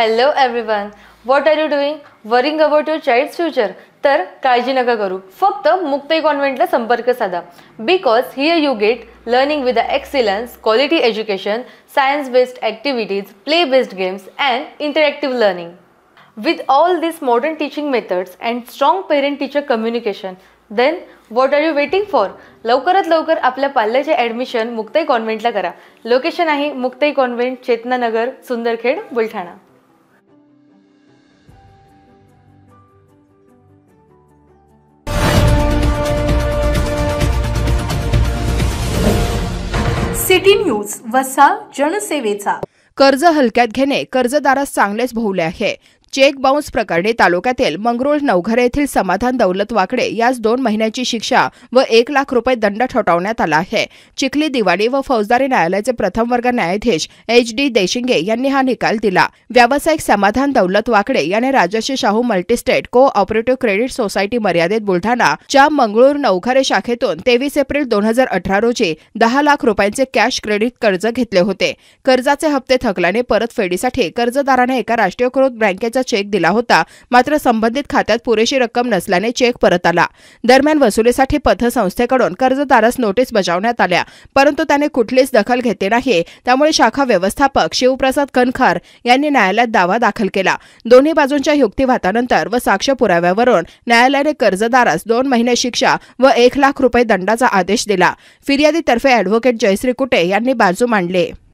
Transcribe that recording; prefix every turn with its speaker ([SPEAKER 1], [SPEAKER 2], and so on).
[SPEAKER 1] Hello everyone. What are you doing? Worrying about your child's future? तर काळजी नका करू. फक्त मुक्ताई कॉन्व्हेंटला संपर्क साधा. Because here you get learning with the excellence, quality education, science-based activities, play-based games and interactive learning. With all these modern teaching methods and strong parent-teacher communication, then what are you waiting for? लवकरात लवकर आपल्या पाल्याचे admission Muktai कॉन्व्हेंटला करा. Location आहे Muktai convent, Chetananagar, Sundarkhed, Buldhana.
[SPEAKER 2] City news, वसा जनसेवेचा.
[SPEAKER 3] कर्ज हलक्यात घेणे कर्जदारास चांगलेच भोवले आहे. चेक बाउन्स प्रकरणी तालुक्यातील मंगरुळ नवघरे येथील समाधान दौलत वाकडे यास 2 महिन्याची शिक्षा व 1 लाख रुपये दंड ठोठावण्यात आला आहे. चिखली दिवाणी व फौजदारी न्यायालयाचे प्रथम वर्ग न्यायाधीश HD देशिंगे यांनी हा निकाल दिला. व्यावसायिक समाधान दौलत वाकडे याने Rajshree Shahu multistate cooperative credit society मर्यादित बुलढाणा च्या मंगरुळ नवघरे शाखेतून 23 एप्रिल 2018 रोजी 10 लाख रुपयांचे कॅश क्रेडिट कर्ज घेतले होते. कर्जाचे हप्ते थकल्याने परतफेडीसाठी कर्जदाराने एका राष्ट्रीयकृत बँकेचा चेक दिला होता, मात्र संबंधित खात्यात पुरेशी रक्कम नसल्याने चेक परत आला. दरम्यान वसुलीसाठी पतसंस्थेकडून कर्जदारास नोटीस बजावण्यात आल्या, परंतु त्याने कुठलीच दखल घेतली नाही. त्यामुळे शाखा व्यवस्थापक शिवप्रसाद कनखार यांनी न्यायालयात दावा दाखल केला. दोन्ही बाजूंच्या युक्तिवादानंतर व साक्ष पुराव्यावरून न्यायालयाने कर्जदारास 2 महिने शिक्षा व 1 लाख रुपये दंडाचा आदेश दिला. फिर्यादीतर्फे ॲडव्होकेट जयश्री कुटे यांनी बाजू मांडली.